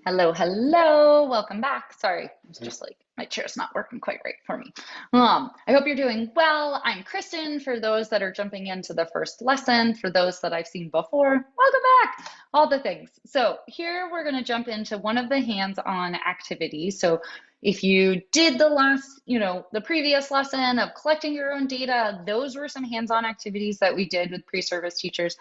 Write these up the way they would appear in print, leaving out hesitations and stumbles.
Hello, hello, welcome back. Sorry, it's just like my chair's not working quite right for me. I hope you're doing well. I'm Kristen. For those that are jumping into the first lesson, for those that I've seen before, welcome back. All the things. So here we're going to jump into one of the hands-on activities. So if you did the last, the previous lesson of collecting your own data, those were some hands-on activities that we did with pre-service teachers.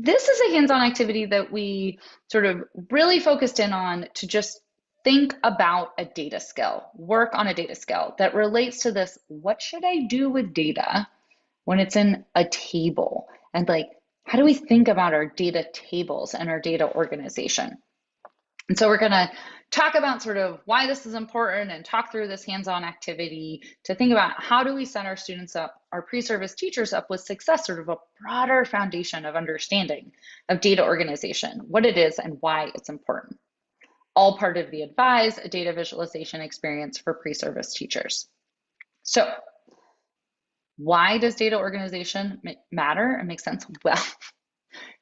This is a hands-on activity that we sort of really focused in on to just think about a data skill, work on a data skill that relates to this. What should I do with data when it's in a table? And like, how do we think about our data tables and our data organization? And so we're going to talk about sort of why this is important and talk through this hands-on activity to think about how do we set our students up, our pre-service teachers up with success, sort of a broader foundation of understanding of data organization, what it is and why it's important. All part of the ADVizE, a data visualization experience for pre-service teachers. So why does data organization matter and make sense? Well,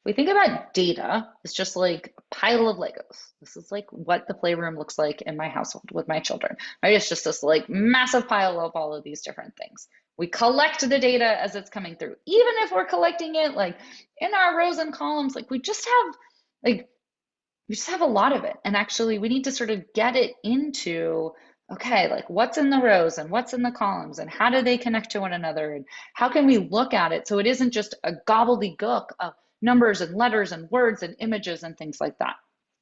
we think about data, it's just like a pile of Legos. This is like what the playroom looks like in my household with my children, right? It's just this like massive pile of all of these different things. We collect the data as it's coming through. Even if we're collecting it like in our rows and columns, like we just have a lot of it. And actually we need to sort of get it into, okay, like what's in the rows and what's in the columns and how do they connect to one another? And how can we look at it so it isn't just a gobbledygook of numbers and letters and words and images and things like that.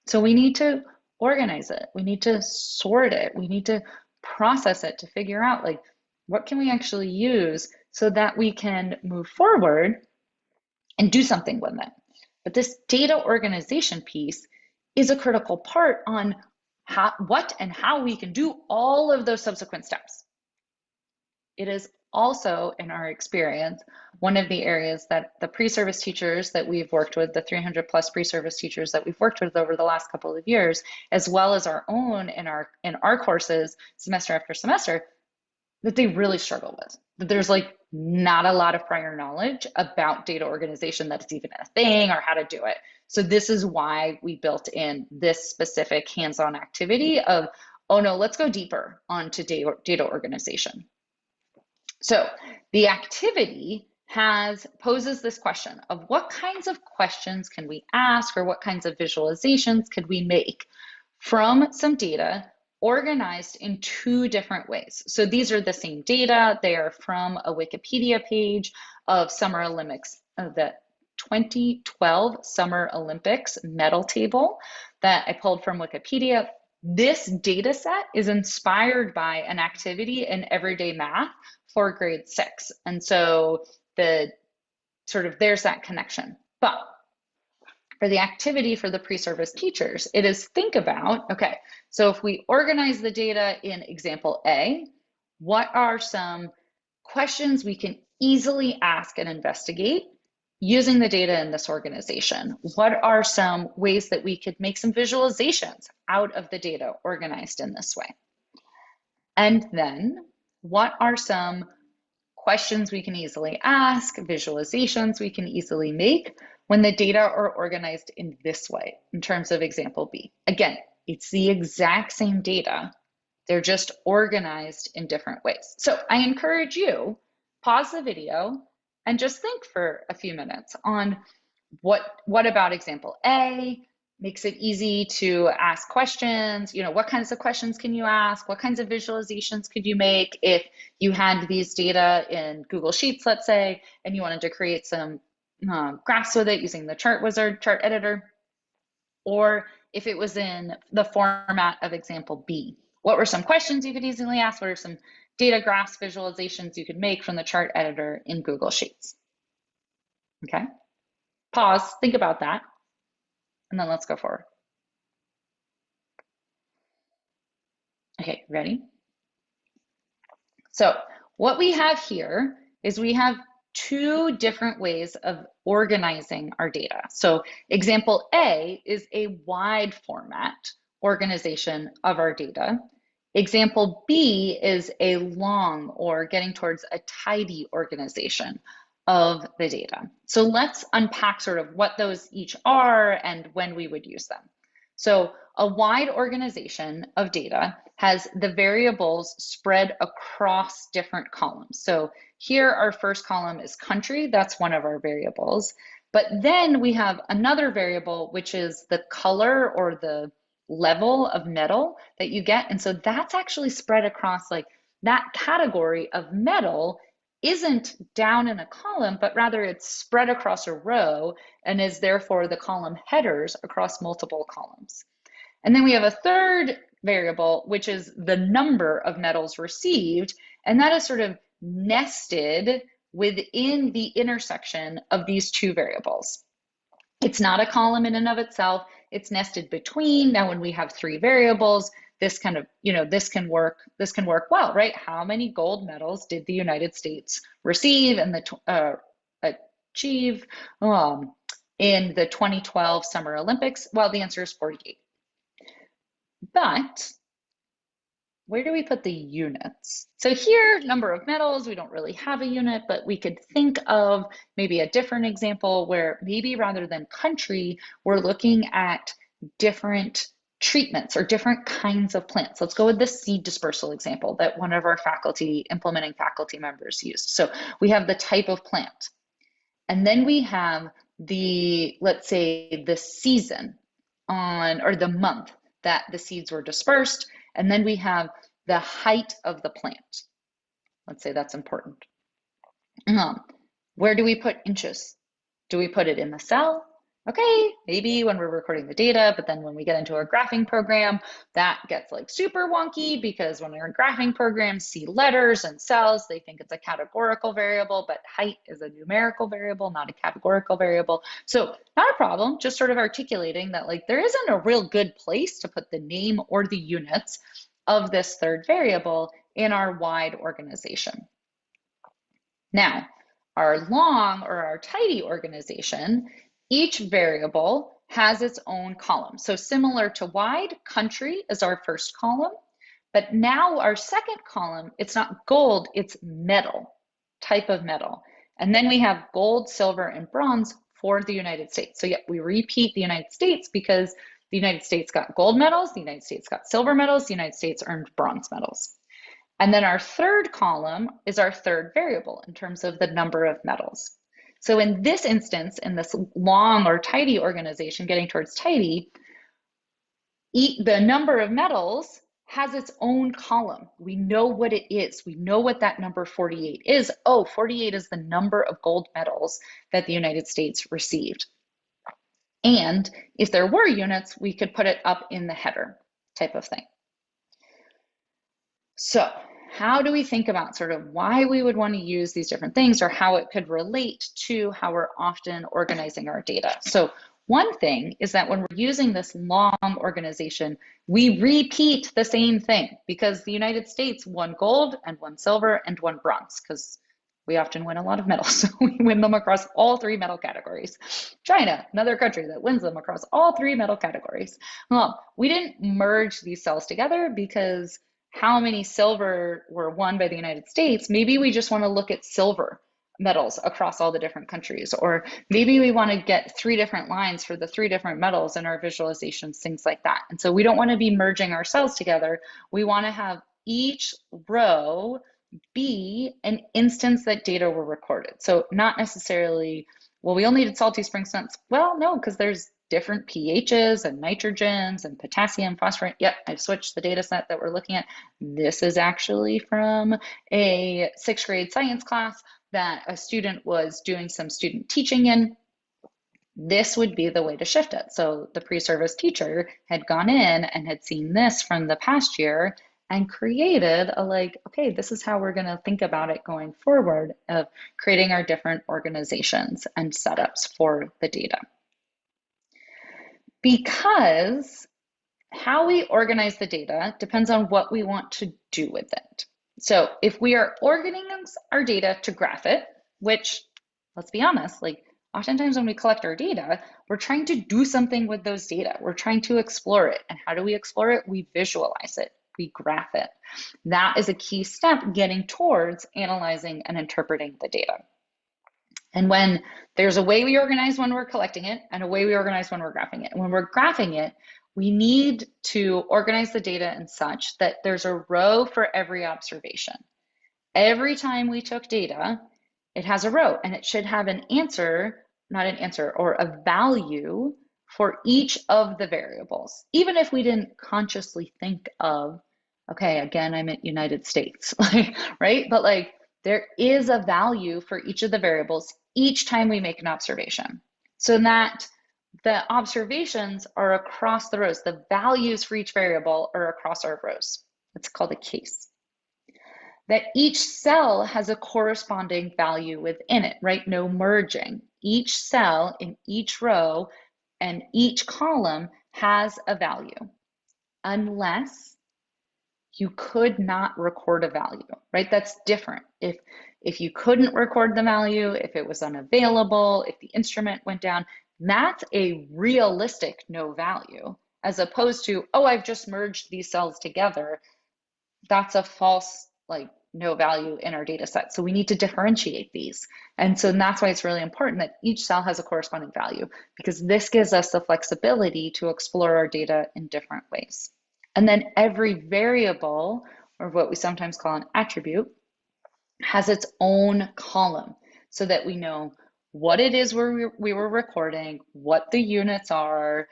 So we need to organize it. We need to sort it. We need to process it to figure out like what can we actually use so that we can move forward and do something with it. But this data organization piece is a critical part on what and how we can do all of those subsequent steps. It is also, in our experience, one of the areas that the pre-service teachers that we've worked with, the 300 plus pre-service teachers that we've worked with over the last couple of years, as well as our own in our courses semester after semester, that they really struggle with. That there's like not a lot of prior knowledge about data organization, that it's even a thing or how to do it. So this is why we built in this specific hands-on activity of, oh no, let's go deeper onto data organization. So the activity poses this question of what kinds of questions can we ask or what kinds of visualizations could we make from some data organized in two different ways. So these are the same data. They are from a Wikipedia page of Summer Olympics, the 2012 Summer Olympics medal table that I pulled from Wikipedia. This data set is inspired by an activity in everyday math for grade 6. And so there's that connection. But for the activity for the pre-service teachers, it is think about, okay, so if we organize the data in example A, what are some questions we can easily ask and investigate using the data in this organization? What are some ways that we could make some visualizations out of the data organized in this way? And then what are some questions we can easily ask, visualizations we can easily make when the data are organized in this way, in terms of example B? Again, it's the exact same data. They're just organized in different ways. So I encourage you, pause the video and just think for a few minutes on what about example A makes it easy to ask questions. What kinds of questions can you ask? What kinds of visualizations could you make if you had these data in Google Sheets, let's say, and you wanted to create some graphs with it using the chart wizard, chart editor, or if it was in the format of example B. What were some questions you could easily ask? What are some data graphs, visualizations you could make from the chart editor in Google Sheets? Okay, pause, think about that, and then let's go forward. Okay, ready? So what we have here is we have two different ways of organizing our data. So example A is a wide format organization of our data. Example B is a long or getting towards a tidy organization of the data. So let's unpack sort of what those each are and when we would use them. So a wide organization of data has the variables spread across different columns. So here our first column is country, that's one of our variables. But then we have another variable, which is the color or the level of metal that you get. And so that's actually spread across, like, that category of metal isn't down in a column, but rather it's spread across a row and is therefore the column headers across multiple columns. And then we have a third variable, which is the number of metals received, and that is sort of nested within the intersection of these two variables. It's not a column in and of itself, it's nested between. Now, when we have three variables, this kind of, this can work well, right? How many gold medals did the United States receive and achieve in the 2012 Summer Olympics? Well, the answer is 48. But where do we put the units? So here, number of metals, we don't really have a unit, but we could think of maybe a different example where maybe rather than country, we're looking at different treatments or different kinds of plants. Let's go with the seed dispersal example that one of our implementing faculty members used. So we have the type of plant, and then we have let's say the season or the month that the seeds were dispersed, and then we have the height of the plant. Let's say that's important. Where do we put inches? Do we put it in the cell? Okay, maybe when we're recording the data, but then when we get into our graphing program, that gets like super wonky, because when our graphing programs see letters and cells, they think it's a categorical variable, but height is a numerical variable, not a categorical variable. So not a problem, just sort of articulating that, like, there isn't a real good place to put the name or the units of this third variable in our wide organization. Now, our long or our tidy organization, each variable has its own column. So similar to wide, country is our first column, but now our second column, it's not gold, it's metal, type of metal. And then we have gold, silver, and bronze for the United States. So yeah, we repeat the United States because the United States got gold medals, the United States got silver medals, the United States earned bronze medals. And then our third column is our third variable in terms of the number of metals. So in this instance, in this long or tidy organization, getting towards tidy, the number of metals has its own column. We know what it is. We know what that number 48 is. Oh, 48 is the number of gold medals that the United States received. And if there were units, we could put it up in the header type of thing. So how do we think about sort of why we would want to use these different things, or how it could relate to how we're often organizing our data? So one thing is that when we're using this long organization, we repeat the same thing, because the United States won gold and won silver and won bronze, because we often win a lot of medals. So we win them across all three metal categories. China, another country that wins them across all three metal categories. Well, we didn't merge these cells together because how many silver were won by the United States? Maybe we just want to look at silver metals across all the different countries, or maybe we want to get 3 different lines for the 3 different metals in our visualizations, things like that. And so we don't want to be merging our cells together. We want to have each row be an instance that data were recorded. So not necessarily, well, we only did salty spring scents. Well, no, because there's different pHs and nitrogens and potassium, phosphorus. Yep, I've switched the data set that we're looking at. This is actually from a 6th grade science class that a student was doing some student teaching in. This would be the way to shift it. So the pre-service teacher had gone in and had seen this from the past year and created okay, this is how we're going to think about it going forward, of creating our different organizations and setups for the data. Because how we organize the data depends on what we want to do with it. So if we are organizing our data to graph it, which, let's be honest, oftentimes when we collect our data, we're trying to do something with those data. We're trying to explore it. And how do we explore it? We visualize it. We graph it. That is a key step getting towards analyzing and interpreting the data. And when there's a way we organize when we're collecting it and a way we organize when we're graphing it. And when we're graphing it, we need to organize the data in such that there's a row for every observation. Every time we took data, it has a row and it should have an answer, not an answer, or a value for each of the variables. Even if we didn't consciously think of, okay, again, I'm at United States, right? But like there is a value for each of the variables each time we make an observation. So that the observations are across the rows. The values for each variable are across our rows. It's called a case. That each cell has a corresponding value within it, right? No merging. Each cell in each row and each column has a value, unless you could not record a value, right? That's different. If you couldn't record the value, if it was unavailable, if the instrument went down, that's a realistic no value, as opposed to, oh, I've just merged these cells together. That's a false, like, no value in our data set. So we need to differentiate these. And so that's why it's really important that each cell has a corresponding value, because this gives us the flexibility to explore our data in different ways. And then every variable, or what we sometimes call an attribute, has its own column so that we know what it is we were recording, what the units are,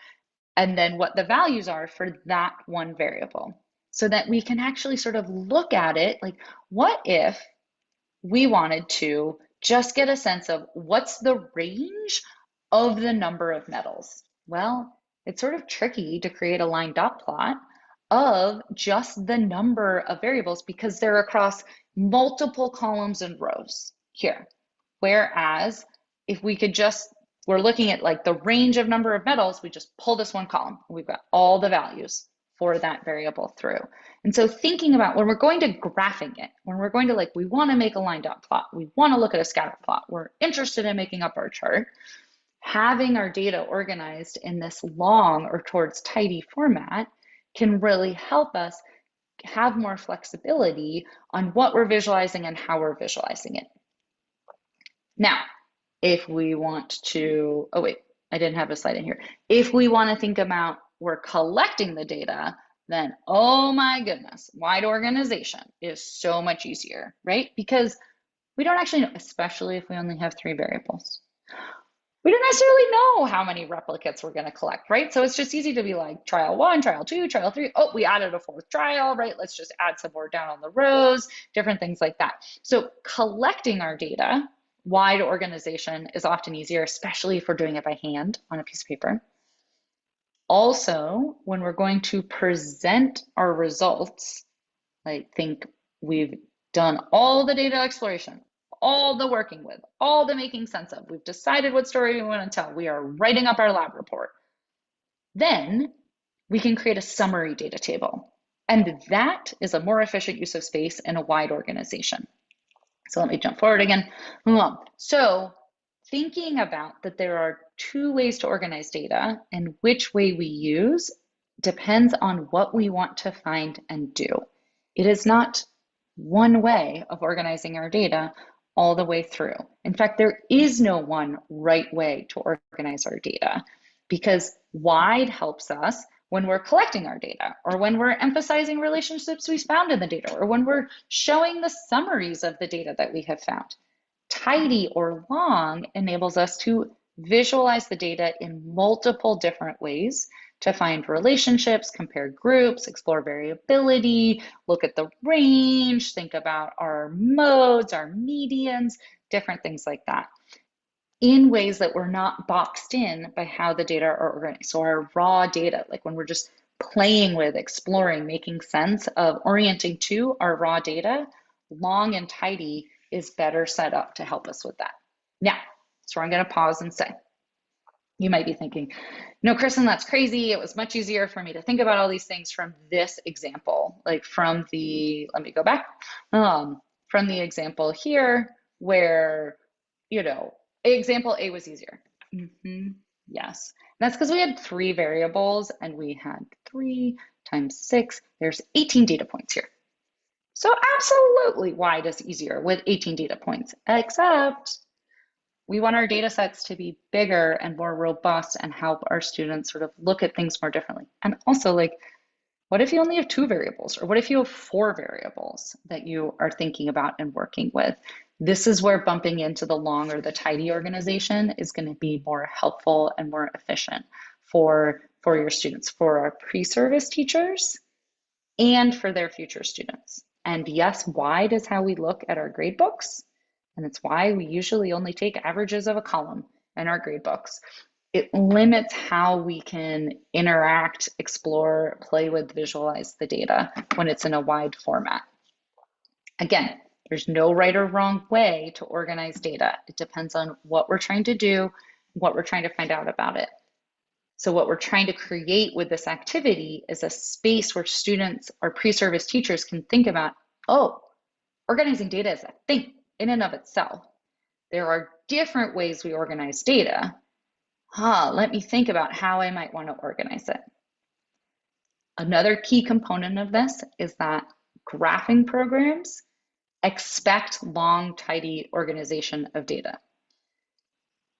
and then what the values are for that one variable, so that we can actually sort of look at it like, what if we wanted to just get a sense of what's the range of the number of metals? Well, it's sort of tricky to create a line dot plot of just the number of variables because they're across multiple columns and rows here. Whereas if we could just, we're looking at like the range of number of metals, we just pull this one column. We've got all the values for that variable through. And so thinking about when we're going to graphing it, when we're going to like, we want to make a line dot plot, we want to look at a scatter plot, we're interested in making up our chart, having our data organized in this long or towards tidy format can really help us have more flexibility on what we're visualizing and how we're visualizing it. Now, if we want to, oh wait, I didn't have a slide in here. If we want to think about we're collecting the data, then oh my goodness, wide organization is so much easier, right? Because we don't actually know, especially if we only have 3 variables. We don't necessarily know how many replicates we're going to collect, right? So it's just easy to be like trial 1, trial 2, trial 3. Oh, we added a 4th trial, right? Let's just add some more down on the rows, different things like that. So collecting our data, wide organization, is often easier, especially if we're doing it by hand on a piece of paper. Also, when we're going to present our results, I think we've done all the data exploration, all the working with, all the making sense of. We've decided what story we want to tell. We are writing up our lab report. Then we can create a summary data table. And that is a more efficient use of space in a wide organization. So let me jump forward again. So thinking about that there are 2 ways to organize data, and which way we use depends on what we want to find and do. It is not one way of organizing our data all the way through. In fact, there is no one right way to organize our data, because wide helps us when we're collecting our data, or when we're emphasizing relationships we found in the data, or when we're showing the summaries of the data that we have found. Tidy or long enables us to visualize the data in multiple different ways to find relationships, compare groups, explore variability, look at the range, think about our modes, our medians, different things like that, in ways that we're not boxed in by how the data are organized. So our raw data, like when we're just playing with, exploring, making sense of, orienting to our raw data, long and tidy is better set up to help us with that. Now, so I'm going to pause and say, you might be thinking, no, Kristen, that's crazy. It was much easier for me to think about all these things from this example, like from the, let me go back, from the example here where, you know, example A was easier. Yes, that's because we had 3 variables and we had 3 times 6, there's 18 data points here. So absolutely wide is easier with 18 data points, except We want our data sets to be bigger and more robust and help our students sort of look at things more differently. And also, like, what if you only have 2 variables? Or what if you have 4 variables that you are thinking about and working with? This is where bumping into the long or the tidy organization is going to be more helpful and more efficient for your students, for our pre-service teachers, and for their future students. And yes, wide is how we look at our grade books. And it's why we usually only take averages of a column in our grade books. It limits how we can interact, explore, play with, visualize the data when it's in a wide format. Again, there's no right or wrong way to organize data. It depends on what we're trying to do, what we're trying to find out about it. So what we're trying to create with this activity is a space where students or pre-service teachers can think about, oh, organizing data is a thing in and of itself. There are different ways we organize data. Let me think about how I might want to organize it. Another key component of this is that graphing programs expect long, tidy organization of data.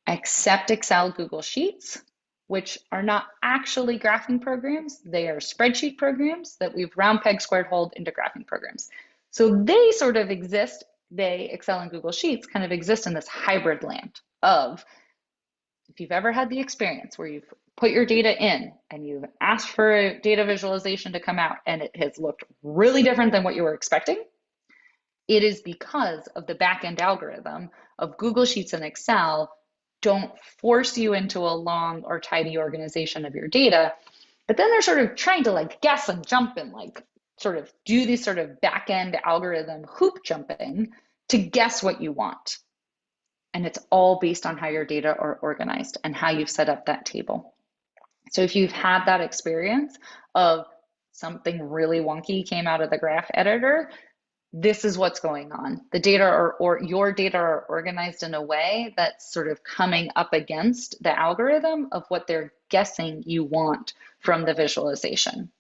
Except Excel, Google Sheets, which are not actually graphing programs. They are spreadsheet programs that we've round peg squared hole into graphing programs. So they sort of exist, Excel and Google Sheets kind of exist in this hybrid land of, if you've ever had the experience where you've put your data in and you've asked for a data visualization to come out and it has looked really different than what you were expecting, it is because of the back-end algorithm of Google Sheets and Excel don't force you into a long or tidy organization of your data, but then they're sort of trying to like guess and jump and like sort of do these sort of back-end algorithm hoop jumping to guess what you want. And it's all based on how your data are organized and how you've set up that table. So if you've had that experience of something really wonky came out of the graph editor, this is what's going on. The data or your data are organized in a way that's sort of coming up against the algorithm of what they're guessing you want from the visualization.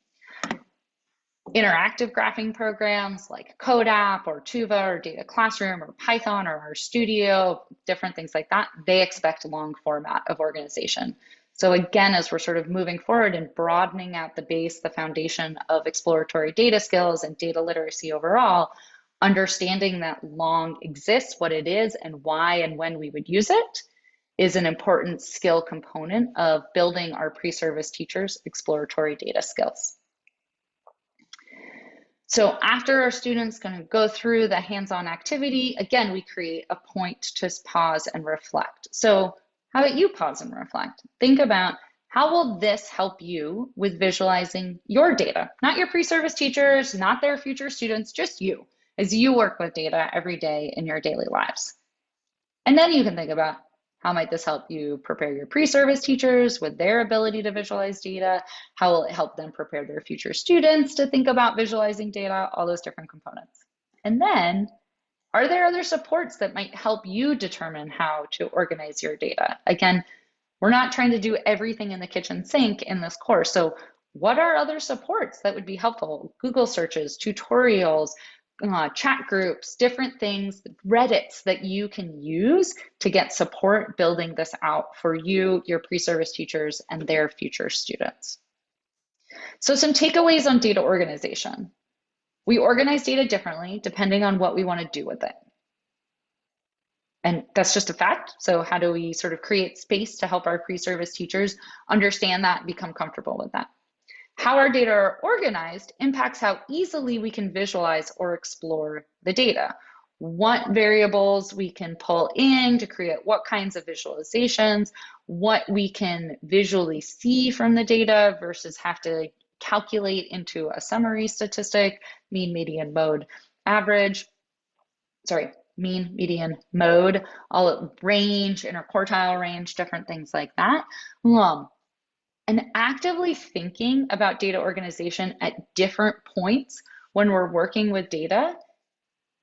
Interactive graphing programs like CodeApp or Tuva or Data Classroom or Python or RStudio, different things like that, they expect long format of organization. So again, as we're sort of moving forward and broadening out the base, the foundation of exploratory data skills and data literacy overall, understanding that long exists, what it is and why and when we would use it, is an important skill component of building our pre-service teachers' exploratory data skills. So after our students kind of go through the hands-on activity, again, we create a point to pause and reflect. So how about you pause and reflect? Think about, how will this help you with visualizing your data? Not your pre-service teachers, not their future students, just you, as you work with data every day in your daily lives. And then you can think about, how might this help you prepare your pre-service teachers with their ability to visualize data? How will it help them prepare their future students to think about visualizing data? All those different components. And then, are there other supports that might help you determine how to organize your data? Again, we're not trying to do everything in the kitchen sink in this course. So what are other supports that would be helpful? Google searches, tutorials, chat groups, different things, Reddits that you can use to get support building this out for you, your pre-service teachers, and their future students. So some takeaways on data organization. We organize data differently depending on what we want to do with it. And that's just a fact. So how do we sort of create space to help our pre-service teachers understand that and become comfortable with that? How our data are organized impacts how easily we can visualize or explore the data. What variables we can pull in to create what kinds of visualizations, what we can visually see from the data versus have to calculate into a summary statistic, mean, median, mode, average, mean, median, mode, all range, interquartile range, different things like that. And actively thinking about data organization at different points when we're working with data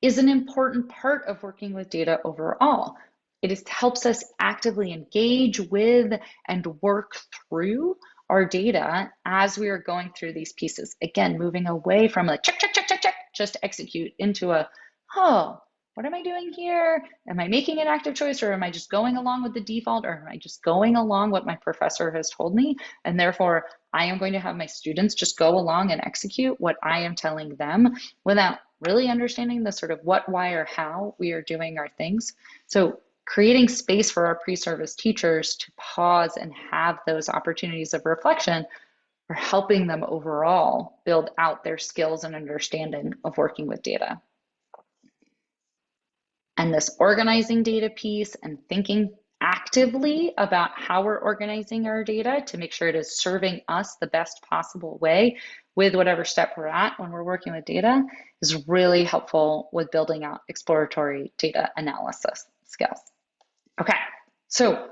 is an important part of working with data overall. It helps us actively engage with and work through our data as we are going through these pieces. Again, moving away from a check, check, check, check, check, just execute into a, oh, what am I doing here? Am I making an active choice, or am I just going along with the default, or am I just going along what my professor has told me? And therefore, I am going to have my students just go along and execute what I am telling them without really understanding the sort of what, why, or how we are doing our things. So creating space for our pre-service teachers to pause and have those opportunities of reflection are helping them overall build out their skills and understanding of working with data. And this organizing data piece and thinking actively about how we're organizing our data to make sure it is serving us the best possible way with whatever step we're at when we're working with data is really helpful with building out exploratory data analysis skills. Okay, so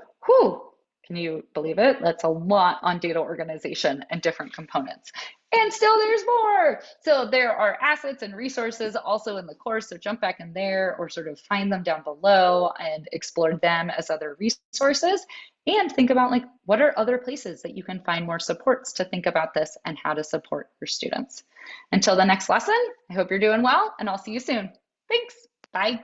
can you believe it? That's a lot on data organization and different components. And still there's more. So there are assets and resources also in the course, so jump back in there or sort of find them down below and explore them as other resources. And think about like, what are other places that you can find more supports to think about this and how to support your students. Until the next lesson, I hope you're doing well and I'll see you soon. Thanks, bye.